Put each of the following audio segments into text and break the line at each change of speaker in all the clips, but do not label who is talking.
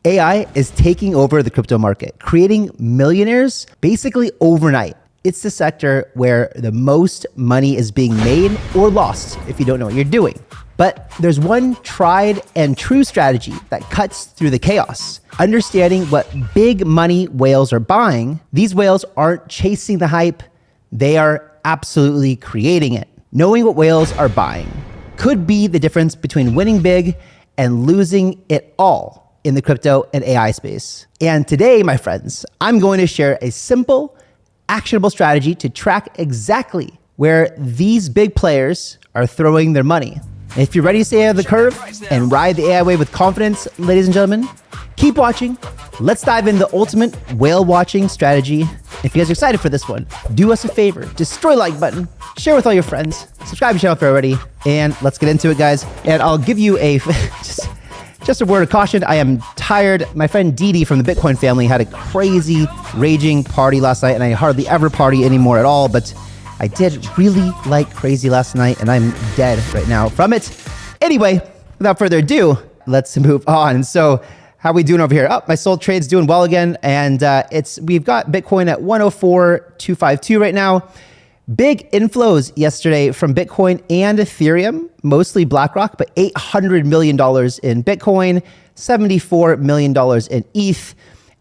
AI is taking over the crypto market, creating millionaires basically overnight. It's the sector where the most money is being made or lost if you don't know what you're doing. But there's one tried and true strategy that cuts through the chaos. Understanding what big money whales are buying, these whales aren't chasing the hype, they are absolutely creating it. Knowing what whales are buying could be the difference between winning big and losing it all in the crypto and AI space. And today, my friends, I'm going to share a simple, actionable strategy to track exactly where these big players are throwing their money. If you're ready to stay ahead of the curve and ride the AI wave with confidence, ladies and gentlemen, keep watching. Let's dive into the ultimate whale watching strategy. If you guys are excited for this one, do us a favor, destroy the like button, share with all your friends, subscribe to the channel if you're already, and let's get into it, guys. And I'll give you a just a word of caution. I am tired. My friend Didi from the Bitcoin family had a crazy raging party last night, and I hardly ever party anymore at all, but I did really like crazy last night, and I'm dead right now from it. Anyway, without further ado, let's move on. So how are we doing over here? Oh, my Soul Trade's doing well again, and we've got Bitcoin at 104,252 right now. Big inflows yesterday from Bitcoin and Ethereum, mostly BlackRock, but $800 million in Bitcoin, $74 million in ETH,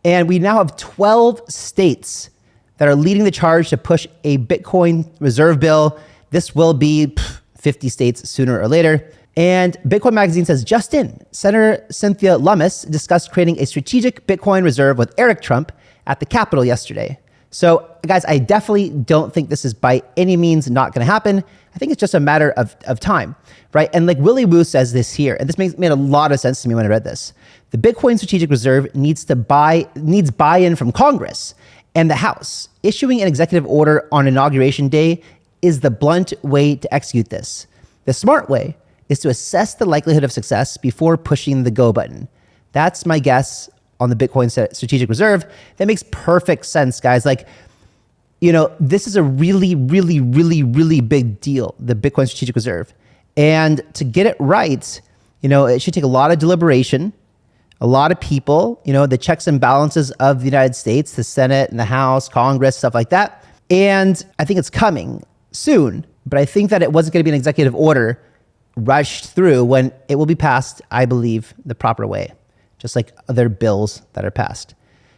and we now have 12 states that are leading the charge to push a Bitcoin reserve bill. This will be 50 states sooner or later. And Bitcoin Magazine says, just in, Senator Cynthia Lummis discussed creating a strategic Bitcoin reserve with Eric Trump at the Capitol yesterday. So guys, I definitely don't think this is by any means not going to happen. I think it's just a matter of time, right? And like Willie Woo says this here, and this made a lot of sense to me when I read this. The Bitcoin Strategic Reserve needs buy-in from Congress and the House. Issuing an executive order on Inauguration Day is the blunt way to execute this. The smart way is to assess the likelihood of success before pushing the go button. That's my guess on the Bitcoin Strategic Reserve. That makes perfect sense, guys. Like, you know, this is a really, really, really, really big deal, the Bitcoin Strategic Reserve. And to get it right, you know, it should take a lot of deliberation, a lot of people, you know, the checks and balances of the United States, the Senate and the House, Congress, stuff like that. And I think it's coming soon, but I think that it wasn't going to be an executive order rushed through when it will be passed, I believe, the proper way, just like other bills that are passed.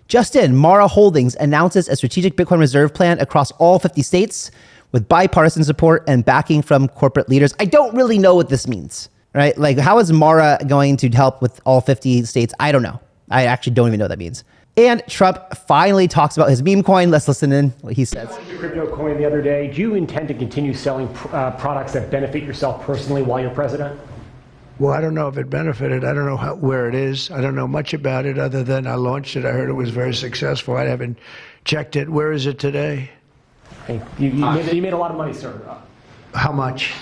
Just in, Mara Holdings announces a strategic Bitcoin reserve plan across all 50 states with bipartisan support and backing from corporate leaders. I don't really know what this means. Right? Like, how is Mara going to help with all 50 states? I don't know. I actually don't even know what that means. And Trump finally talks about his meme coin. Let's listen in what he says.
Your crypto coin the other day. Do you intend to continue selling products that benefit yourself personally while you're president?
Well, I don't know if it benefited. I don't know where it is. I don't know much about it other than I launched it. I heard it was very successful. I haven't checked it. Where is it today?
You made a lot of money, sir.
How much?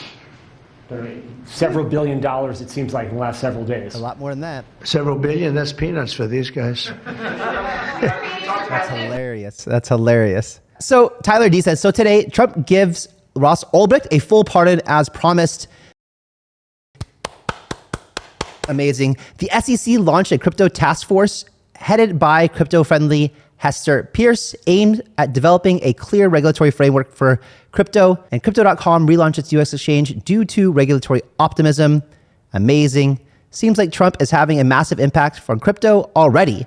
Several $billion, it seems like, in the last several days.
A lot more than that.
Several billion? That's peanuts for these guys.
That's hilarious. That's hilarious. So Tyler D says, so today Trump gives Ross Ulbricht a full pardon as promised. Amazing. The SEC launched a crypto task force headed by crypto-friendly Hester Pierce, aimed at developing a clear regulatory framework for crypto, and Crypto.com relaunched its US exchange due to regulatory optimism. Amazing. Seems like Trump is having a massive impact on crypto already,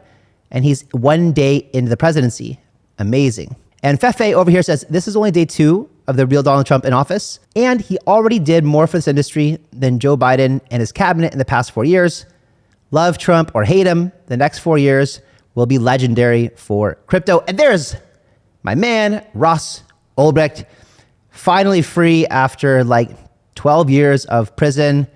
and he's one day into the presidency. Amazing. And Fefe over here says, this is only day 2 of the real Donald Trump in office, and he already did more for this industry than Joe Biden and his cabinet in the past 4 years. Love Trump or hate him, the next 4 years will be legendary for crypto. And there's my man, Ross Ulbricht, finally free after like 12 years of prison.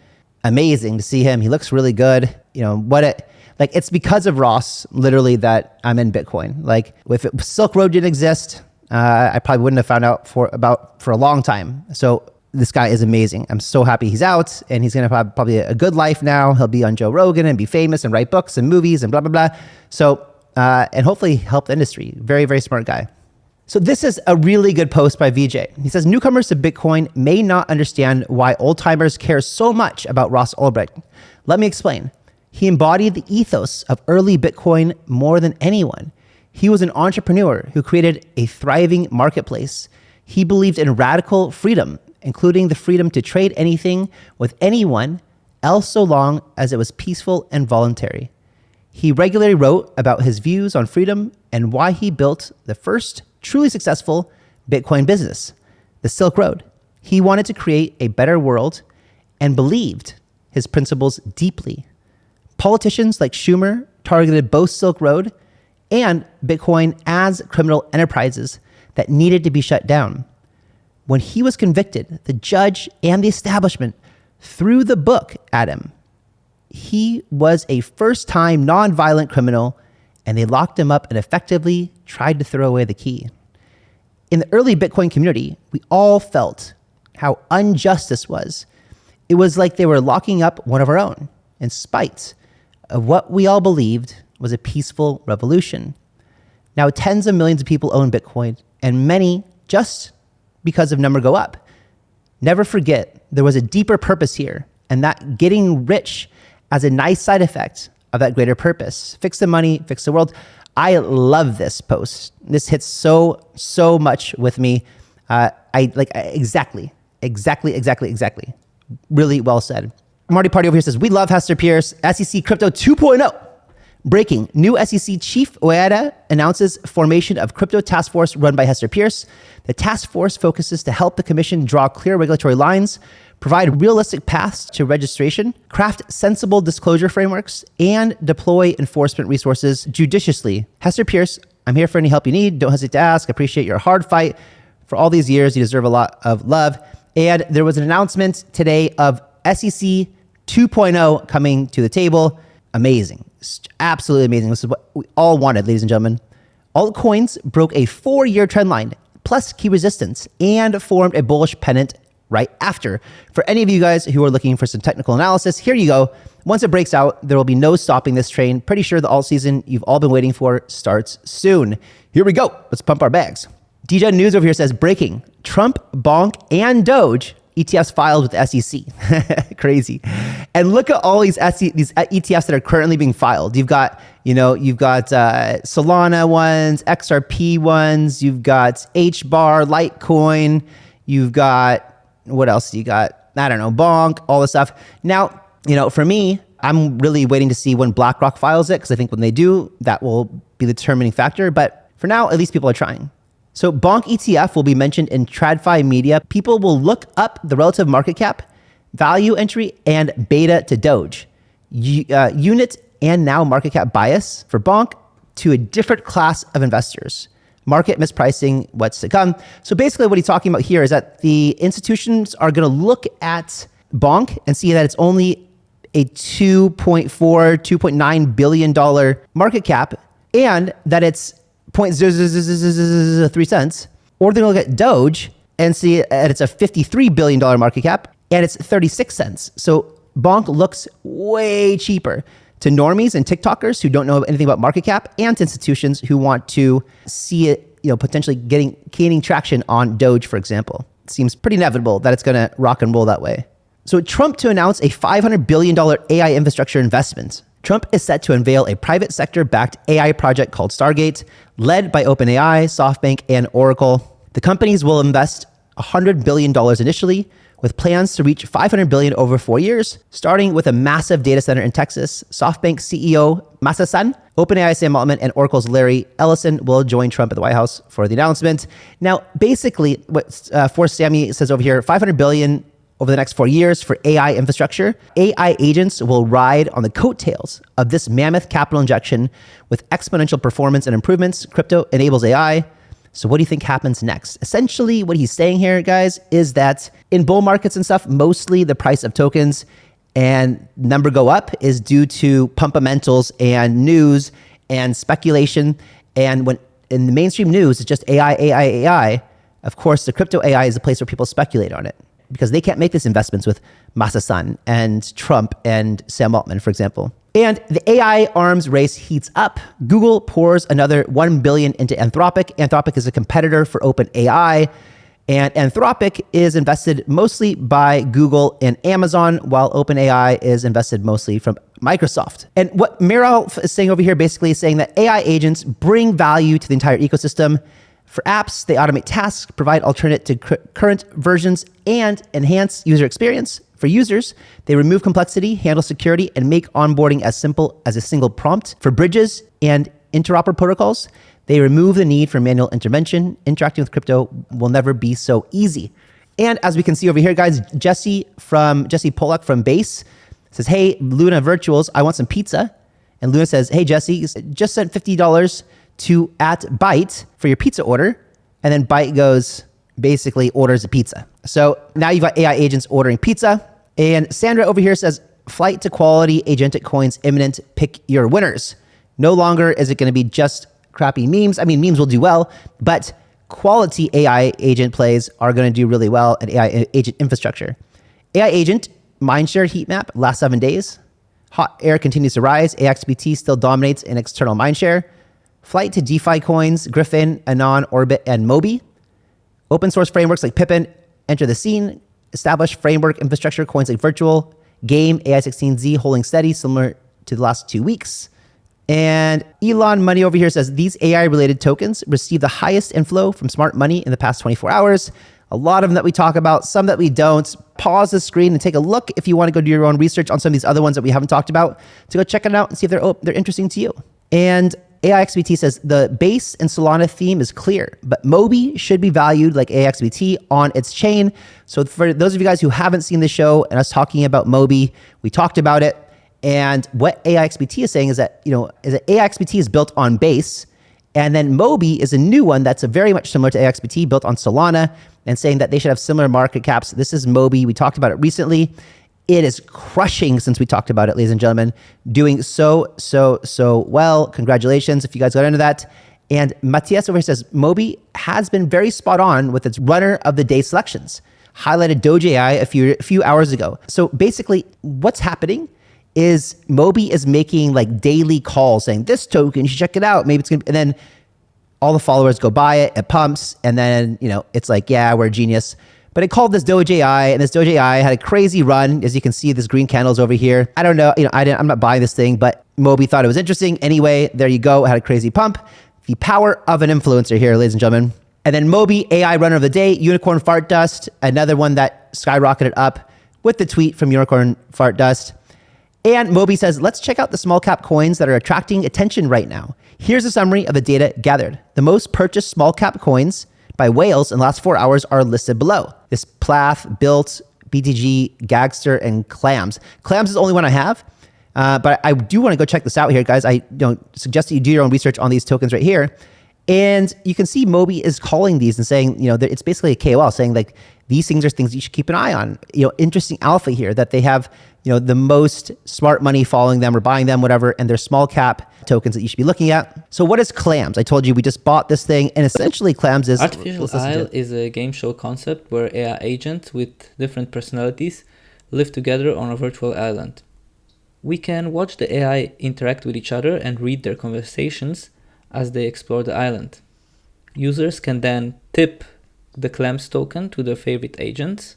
Amazing to see him. He looks really good. You know, it's because of Ross, literally, that I'm in Bitcoin. Like, if Silk Road didn't exist, I probably wouldn't have found out for a long time. So this guy is amazing. I'm so happy he's out, and he's going to have probably a good life now. He'll be on Joe Rogan and be famous and write books and movies and blah, blah, blah. So, and hopefully help the industry. Very, very smart guy. So this is a really good post by VJ. He says, newcomers to Bitcoin may not understand why old timers care so much about Ross Ulbricht. Let me explain. He embodied the ethos of early Bitcoin more than anyone. He was an entrepreneur who created a thriving marketplace. He believed in radical freedom, including the freedom to trade anything with anyone else so long as it was peaceful and voluntary. He regularly wrote about his views on freedom and why he built the first truly successful Bitcoin business, the Silk Road. He wanted to create a better world and believed his principles deeply. Politicians like Schumer targeted both Silk Road and Bitcoin as criminal enterprises that needed to be shut down. When he was convicted, the judge and the establishment threw the book at him. He was a first-time nonviolent criminal, and they locked him up and effectively tried to throw away the key. In the early Bitcoin community, we all felt how unjust this was. It was like they were locking up one of our own, in spite of what we all believed was a peaceful revolution. Now, tens of millions of people own Bitcoin, and many just because of number go up. Never forget, there was a deeper purpose here, and that getting rich as a nice side effect of that greater purpose. Fix the money, fix the world. I love this post. This hits so much with me. Exactly. Really well said. Marty Party over here says, we love Hester Pierce, SEC Crypto 2.0. Breaking, new SEC Chief Oeda announces formation of crypto task force run by Hester Pierce. The task force focuses to help the commission draw clear regulatory lines, provide realistic paths to registration, craft sensible disclosure frameworks, and deploy enforcement resources judiciously. Hester Pierce, I'm here for any help you need. Don't hesitate to ask. I appreciate your hard fight for all these years. You deserve a lot of love. And there was an announcement today of SEC 2.0 coming to the table. Amazing. Absolutely amazing. This is what we all wanted, ladies and gentlemen. Altcoins broke a 4-year trend line, plus key resistance, and formed a bullish pennant right after. For any of you guys who are looking for some technical analysis, here you go. Once it breaks out, there will be no stopping this train. Pretty sure the alt season you've all been waiting for starts soon. Here we go. Let's pump our bags. DJ News over here says, breaking, Trump, BONK, and DOGE ETFs filed with the SEC. Crazy. And look at all these ETFs that are currently being filed. You've got Solana ones, XRP ones, you've got HBAR, Litecoin, you've got, what else do you got? I don't know, BONK, all this stuff. Now, for me, I'm really waiting to see when BlackRock files it, because I think when they do, that will be the determining factor. But for now, at least people are trying. So BONK ETF will be mentioned in TradFi media. People will look up the relative market cap, value entry, and beta to DOGE. Unit and now market cap bias for BONK to a different class of investors. Market mispricing, what's to come. So basically what he's talking about here is that the institutions are going to look at BONK and see that it's only a $2.9 billion market cap, and that it's 0.003 cents, or they're going to look at DOGE and see that it's a $53 billion market cap and it's 36 cents. So BONK looks way cheaper to normies and TikTokers who don't know anything about market cap, and to institutions who want to see it, potentially gaining traction on DOGE, for example. It seems pretty inevitable that it's going to rock and roll that way. So Trump to announce a $500 billion AI infrastructure investment. Trump is set to unveil a private sector-backed AI project called Stargate, led by OpenAI, SoftBank, and Oracle. The companies will invest $100 billion initially, with plans to reach $500 billion over 4 years, starting with a massive data center in Texas. SoftBank CEO Masa-san, OpenAI Sam Altman, and Oracle's Larry Ellison will join Trump at the White House for the announcement. Now, basically, what Force Sammy says over here, $500 billion over the next 4 years for AI infrastructure. AI agents will ride on the coattails of this mammoth capital injection with exponential performance and improvements. Crypto enables AI. So what do you think happens next? Essentially, what he's saying here, guys, is that in bull markets and stuff, mostly the price of tokens and number go up is due to pumpamentals and news and speculation. And when in the mainstream news, it's just AI, of course, the crypto AI is a place where people speculate on it, because they can't make these investments with Masa-san and Trump and Sam Altman, for example. And the AI arms race heats up. Google pours another $1 billion into Anthropic. Anthropic is a competitor for OpenAI. And Anthropic is invested mostly by Google and Amazon, while OpenAI is invested mostly from Microsoft. And what Meryl is saying over here basically is saying that AI agents bring value to the entire ecosystem. For apps, they automate tasks, provide alternate to current versions, and enhance user experience. For users, they remove complexity, handle security, and make onboarding as simple as a single prompt. For bridges and interoperable protocols, they remove the need for manual intervention. Interacting with crypto will never be so easy. And as we can see over here, guys, Jesse Pollock from Base says, hey, Luna Virtuals, I want some pizza. And Luna says, hey, Jesse, just sent $50 to @Byte for your pizza order. And then Byte goes, basically orders a pizza. So now you've got AI agents ordering pizza. And Sandra over here says, flight to quality agentic coins imminent, pick your winners. No longer is it going to be just crappy memes. I mean, memes will do well, but quality AI agent plays are going to do really well in AI agent infrastructure. AI agent mindshare heat map last 7 days. Hot air continues to rise. AXBT still dominates in external mindshare. Flight to DeFi coins, Griffin, Anon, Orbit, and Mobi. Open source frameworks like Pippin enter the scene. Established framework infrastructure coins like Virtual, Game, AI16Z holding steady, similar to the last 2 weeks. And Elon Money over here says these AI-related tokens receive the highest inflow from smart money in the past 24 hours. A lot of them that we talk about, some that we don't. Pause the screen and take a look if you want to go do your own research on some of these other ones that we haven't talked about, to go check it out and see if they're interesting to you. And AIXBT says the base and Solana theme is clear, but Mobi should be valued like AIXBT on its chain. So for those of you guys who haven't seen the show and us talking about Mobi, we talked about it. And what AIXBT is saying is that, AIXBT is built on Base, and then Mobi is a new one that's very much similar to AIXBT, built on Solana, and saying that they should have similar market caps. This is Mobi. We talked about it recently. It is crushing since we talked about it, ladies and gentlemen. Doing so well. Congratulations if you guys got into that. And Matthias over here says, Mobi has been very spot on with its runner of the day selections. Highlighted DOGE AI a few hours ago. So basically what's happening is Mobi is making like daily calls saying this token, you should check it out. Maybe it's gonna, and then all the followers go buy it, it pumps, and then, it's like, yeah, we're a genius. But it called this DOGE AI, and this DOGE AI had a crazy run. As you can see, this green candles over here. I don't know, I'm not buying this thing, but Mobi thought it was interesting. Anyway, there you go, it had a crazy pump. The power of an influencer here, ladies and gentlemen. And then Mobi, AI runner of the day, Unicorn Fart Dust, another one that skyrocketed up with the tweet from Unicorn Fart Dust. And Mobi says, let's check out the small cap coins that are attracting attention right now. Here's a summary of the data gathered. The most purchased small cap coins by whales in the last 4 hours are listed below. This Plath, Built, BTG, Gagster, and Clams. Clams is the only one I have, but I do want to go check this out here, guys. I suggest that you do your own research on these tokens right here. And you can see Mobi is calling these and saying, it's basically a KOL saying like, these things are things you should keep an eye on. Interesting alpha here that they have, the most smart money following them or buying them, whatever, and they're small cap tokens that you should be looking at. So what is Clams? I told you we just bought this thing, and essentially Clams is...
Artificial Isle is a game show concept where AI agents with different personalities live together on a virtual island. We can watch the AI interact with each other and read their conversations as they explore the island. Users can then tip the Clams token to their favorite agents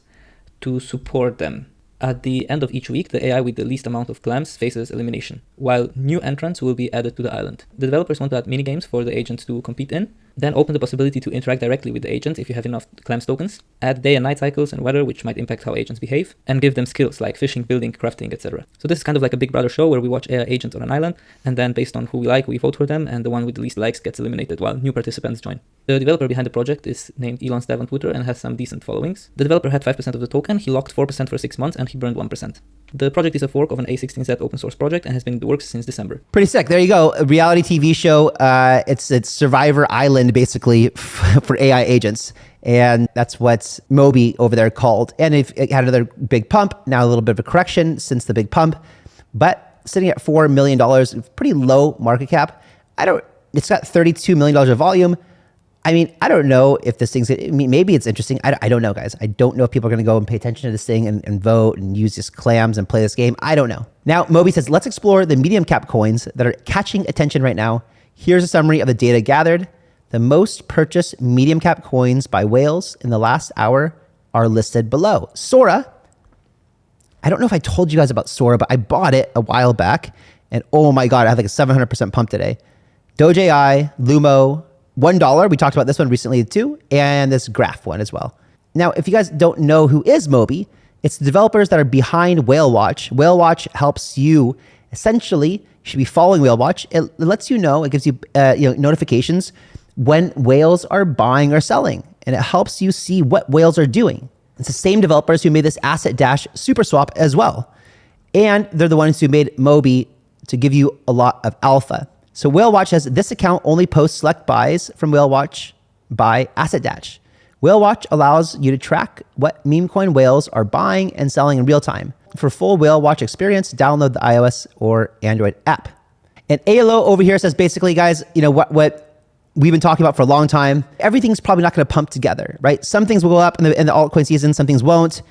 to support them. At the end of each week, the AI with the least amount of clams faces elimination, while new entrants will be added to the island. The developers want to add mini-games for the agents to compete in, then open the possibility to interact directly with the agents if you have enough clams tokens, add day and night cycles and weather, which might impact how agents behave, and give them skills like fishing, building, crafting, etc. So this is kind of like a Big Brother show where we watch AI agents on an island, and then based on who we like, we vote for them, and the one with the least likes gets eliminated while new participants join. The developer behind the project is named Elon Stev on Twitter and has some decent followings. The developer had 5% of the token, he locked 4% for 6 months, and he burned 1%. The project is a fork of an A16Z open source project and has been in the works since December.
Pretty sick. There you go. A reality TV show. It's Survivor Island, basically, for AI agents. And that's what's Mobi over there called. And it had another big pump, now a little bit of a correction since the big pump, but sitting at $4 million, pretty low market cap. It's got $32 million of volume. I mean, I don't know if this thing's, maybe it's interesting. I don't know, guys. I don't know if people are going to go and pay attention to this thing and vote and use this clams and play this game. I don't know. Now, Mobi says, let's explore the medium cap coins that are catching attention right now. Here's a summary of the data gathered. The most purchased medium cap coins by whales in the last hour are listed below. Sora, I don't know if I told you guys about Sora, but I bought it a while back. And oh my God, I have like a 700% pump today. Doge AI, Lumo, $1. We talked about this one recently too. And this Graph one as well. Now, if you guys don't know who is Moby, it's the developers that are behind Whale Watch. Whale Watch helps you, essentially, you should be following Whale Watch. It lets you know, it gives you, notifications when whales are buying or selling. And it helps you see what whales are doing. It's the same developers who made this Asset Dash Super Swap as well. And they're the ones who made Moby to give you a lot of alpha. So Whale Watch has this account only posts select buys from Whale Watch by Asset Dash. Whale Watch allows you to track what meme coin whales are buying and selling in real time. For full Whale Watch experience, download the iOS or Android app. And ALO over here says basically, guys, what we've been talking about for a long time. Everything's probably not going to pump together, right? Some things will go up in the altcoin season, some things won't.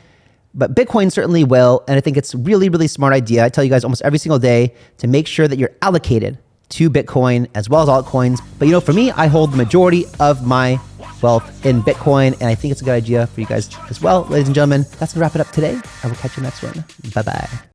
But Bitcoin certainly will. And I think it's really, really smart idea. I tell you guys almost every single day to make sure that you're allocated to Bitcoin as well as altcoins. But for me, I hold the majority of my wealth in Bitcoin. And I think it's a good idea for you guys as well. Ladies and gentlemen, that's going to wrap it up today. I will catch you next one. Bye-bye.